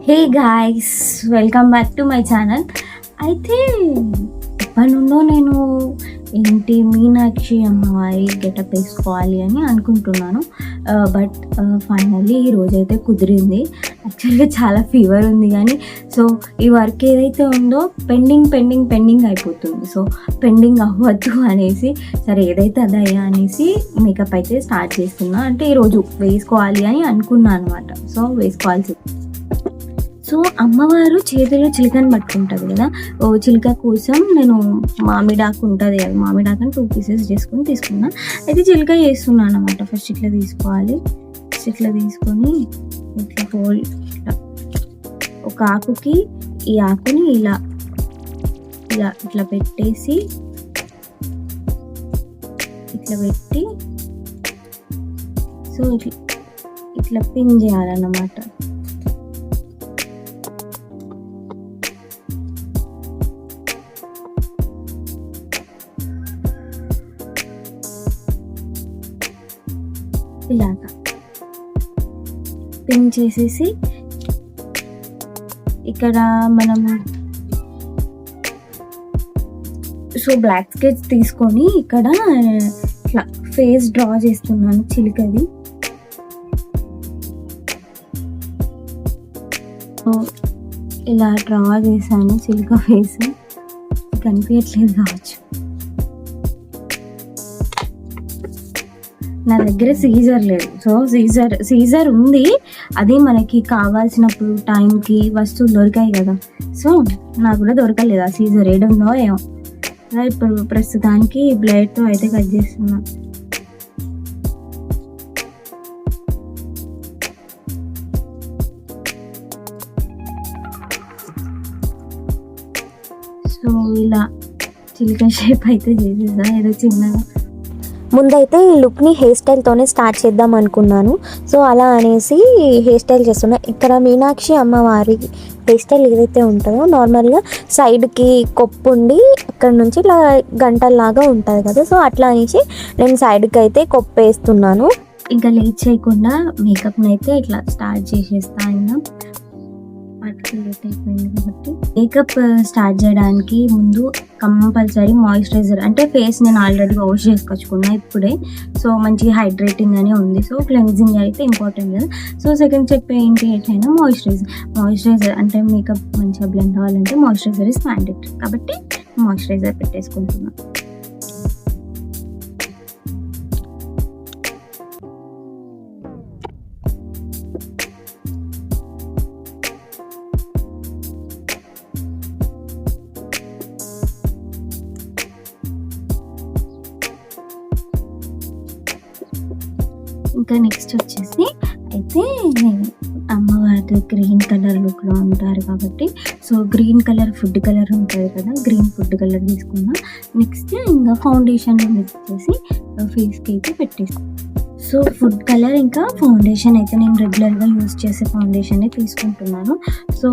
Hey guys, welcome back to my channel. అయితే ఎప్పటి నుండో నేను ఏంటి మీనాక్షి అమ్మవారి గెటప్ వేసుకోవాలి అని అనుకుంటున్నాను. బట్ ఫైనల్లీ ఈరోజైతే కుదిరింది. యాక్చువల్గా చాలా ఫీవర్ ఉంది కానీ సో ఈ వర్క్ ఏదైతే ఉందో పెండింగ్ అయిపోతుంది. సో పెండింగ్ అవ్వద్దు అనేసి సరే ఏదైతే అదయ్యా అనేసి మేకప్ అయితే స్టార్ట్ చేస్తున్నా. అంటే ఈరోజు వేసుకోవాలి అని అనుకున్నాను అనమాట. సో వేసుకోవాల్సి సో అమ్మవారు చేతిలో చిలుకని పట్టుకుంటుంది కదా. ఓ చిలుక కోసం నేను మామిడాకు ఉంటుంది కదా, మామిడాకుని 2 పీసెస్ చేసుకొని తీసుకున్నా. అయితే చిలుక చేస్తున్నాను అనమాట. ఫస్ట్ ఇట్లా తీసుకోవాలి. ఫస్ట్ ఇట్లా తీసుకొని ఇట్లా హోల్ ఇట్లా ఒక ఆకుకి ఈ ఆకుని ఇలా ఇలా ఇట్లా పెట్టేసి ఇట్లా పెట్టి సో ఇట్లా ఇట్లా పిన్ చేయాలన్నమాట. ఇలాగా పిన్ చేసేసి ఇక్కడ మనం సో బ్లాక్ స్కెచ్ తీసుకొని ఇక్కడ ఇట్లా ఫేస్ డ్రా చేస్తున్నాను చిలుకది. సో ఇలా డ్రా చేశాను చిలుక ఫేస్. కనిపించట్లేదు కావచ్చు. నా దగ్గర సీజర్ లేదు. సో సీజర్ ఉంది, అది మనకి కావాల్సినప్పుడు టైంకి వస్తువులు దొరికాయి కదా. సో నాకు కూడా దొరకలేదు ఆ సీజర్, ఏడుందో ఏమో. ఇప్పుడు ప్రస్తుతానికి బ్లేడ్తో అయితే కట్ చేస్తున్నా. సో ఇలా చిలుక షేప్ అయితే చేసేసా ఏదో చిన్నగా. ముందైతే ఈ లుక్ని హెయిర్ స్టైల్తోనే స్టార్ట్ చేద్దాం అనుకున్నాను. సో అలా అనేసి హెయిర్ స్టైల్ చేస్తున్నా. ఇక్కడ మీనాక్షి అమ్మవారి హెయిర్ స్టైల్ ఏదైతే ఉంటుందో నార్మల్గా సైడ్కి కొప్పు ఉండి ఇక్కడ నుంచి ఇలా గంటల్లాగా ఉంటుంది కదా. సో అట్లా అనేసి నేను సైడ్కి అయితే కొప్పు వేస్తున్నాను. ఇంకా లేట్ చేయకుండా మేకప్ని అయితే ఇట్లా స్టార్ట్ చేసేస్తా. అయినా లేట్ అయిపోయింది కాబట్టి మేకప్ స్టార్ట్ చేయడానికి ముందు కంపల్సరీ మాయిశ్చరైజర్, అంటే ఫేస్ నేను ఆల్రెడీ వాష్ చేసుకొచ్చుకున్నా ఇప్పుడే. సో మంచి హైడ్రేటింగ్ అనే ఉంది. సో క్లెన్జింగ్ అయితే ఇంపార్టెంట్ కదా. సో సెకండ్ స్టెప్ ఏంటి ఎట్లయినా మాయిశ్చరైజర్ అంటే మేకప్ మంచిగా బ్లెండ్ అవ్వాలంటే మాయిశ్చరైజర్ ఇస్ మ్యాండేటరీ కాబట్టి మాయిశ్చరైజర్ పెట్టేసుకుంటున్నాను. ఇంకా నెక్స్ట్ వచ్చేసి అయితే అమ్మవారి గ్రీన్ కలర్ లుక్లో ఉంటారు కాబట్టి so green colour food colour ఉంటుంది కదా, గ్రీన్ ఫుడ్ కలర్ తీసుకున్నా. నెక్స్ట్ ఇంకా ఫౌండేషన్లో మిక్స్ చేసి ఫేస్కి అయితే పెట్టేస్తాను. సో ఫుడ్ కలర్ ఇంకా ఫౌండేషన్ అయితే నేను రెగ్యులర్గా యూజ్ చేసే ఫౌండేషనే తీసుకుంటున్నాను. సో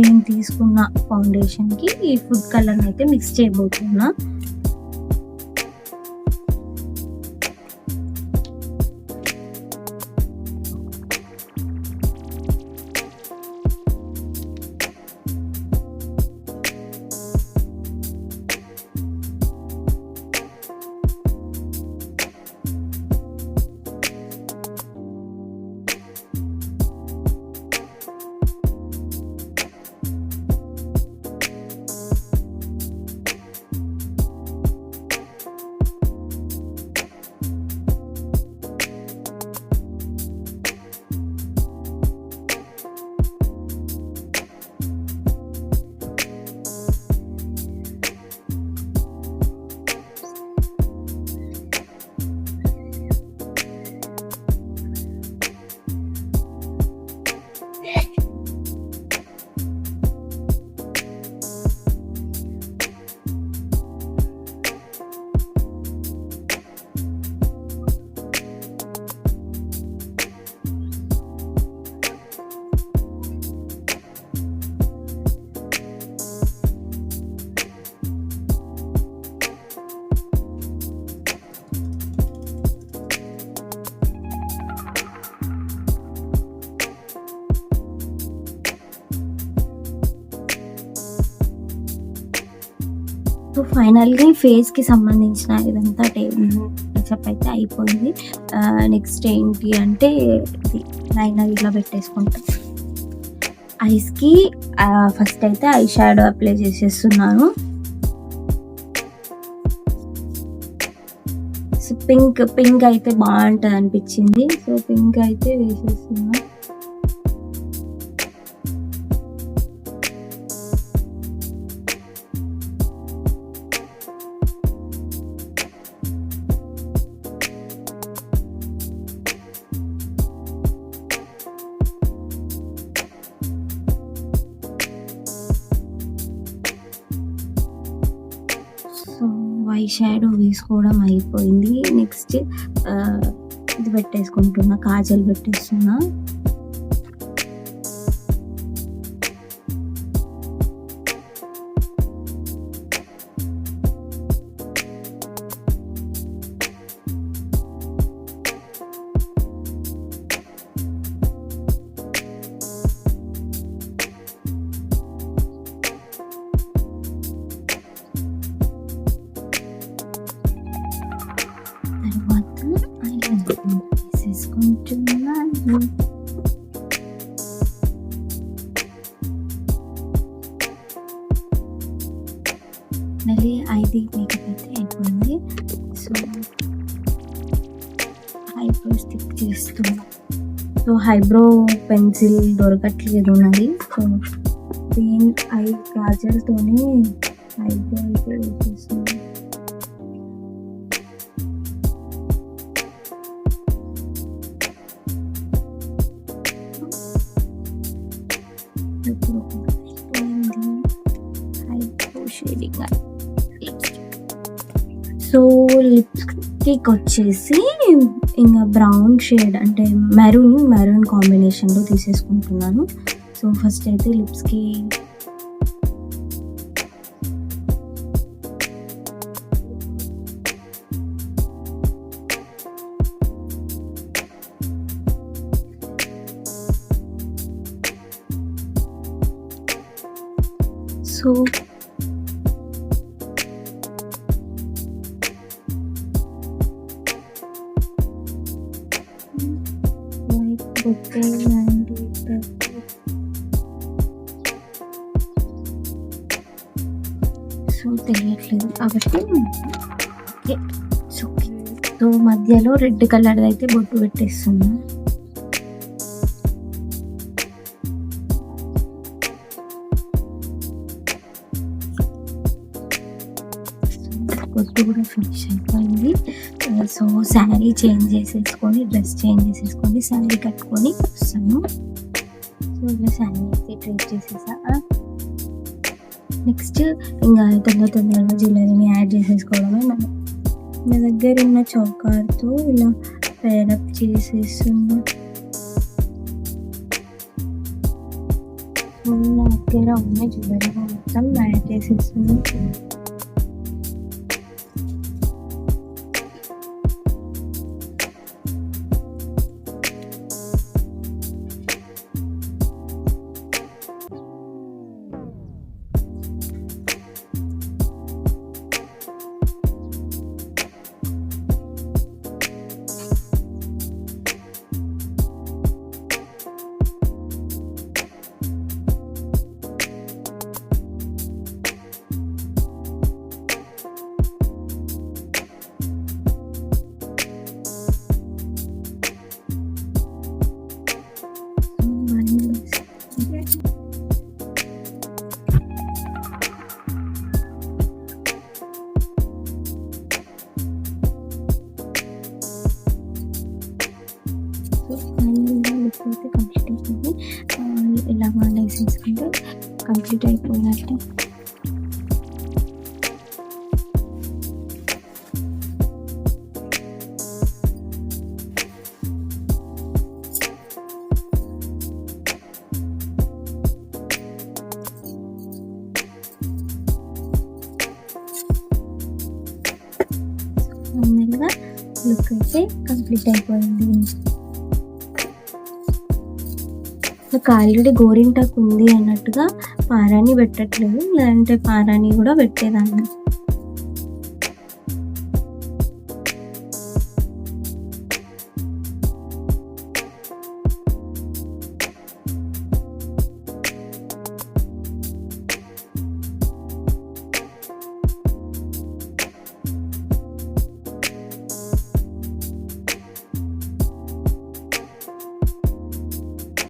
నేను తీసుకున్న ఫౌండేషన్కి ఈ ఫుడ్ కలర్ని అయితే మిక్స్ చేయబోతున్నా. సో ఫైనల్గా ఫేస్కి సంబంధించిన ఇదంతా టచప్ అయితే అయిపోయింది. నెక్స్ట్ ఏంటి అంటే ఇది లైనర్ ఇలా పెట్టేసుకుంటాం. ఐస్కి ఫస్ట్ అయితే ఐ షాడో అప్లై చేసేస్తున్నాను. సో పింక్ అయితే బాగుంటుంది అనిపించింది. సో పింక్ అయితే వేసేస్తున్నా. సో ఐ షాడో వేసుకోవడం అయిపోయింది. నెక్స్ట్ ఇది పెట్టేసుకుంటున్నా, కాజల్ పెట్టేస్తున్నా. వేసేసుకుంటున్నాను. మళ్ళీ ఐది మేకప్ అయితే అయిపోయింది. సో ఐబ్రో స్టిక్ చేస్తున్నా. సో ఐబ్రో పెన్సిల్ దొరకట్లేదు ఉన్నది. సో దీని ఐ కాజల్తోనే ఐబ్రో అయితే వేసేస్తున్నాను. సో లిప్స్టిక్ వచ్చేసి ఇంకా బ్రౌన్ షేడ్ అంటే మెరూన్ కాంబినేషన్లో తీసేసుకుంటున్నాను. సో ఫస్ట్ అయితే లిప్స్కి సో సో తెలియట్లేదు కాబట్టి సో మధ్యలో రెడ్ కలర్ అయితే బొట్టు పెట్టేస్తున్నా. బొట్టు కూడా ఫినిష్ అయిపోయింది. సో శారీ చేంజ్ చేసేసుకొని డ్రెస్ చేంజ్ చేసేసుకొని శారీ కట్టుకొని వస్తాను. సో ఇలా శారీ అయితే ట్రేస్ చేసేసా. నెక్స్ట్ ఇంకా తొందరగా జ్యువెలరీని యాడ్ చేసేసుకోవడమే. నా దగ్గర ఉన్న చౌకార్తో ఇలా పేరప్ చేసేస్తున్నా. నా దగ్గర ఉన్న జ్యువెలరీ మొత్తం యాడ్ చేసేస్తున్నా. అయితే కంప్లీట్ అయిపోయింది. ఇలా లైస్ వేసుకుంటే కంప్లీట్ అయిపోయినట్టే. ఫైనల్గా లుక్ అయితే కంప్లీట్ అయిపోయింది. నాకు ఆల్రెడీ గోరింటాకు ఉంది అన్నట్టుగా పారాని పెట్టట్లేదు, లేదంటే పారాని కూడా పెట్టేదాన్ని.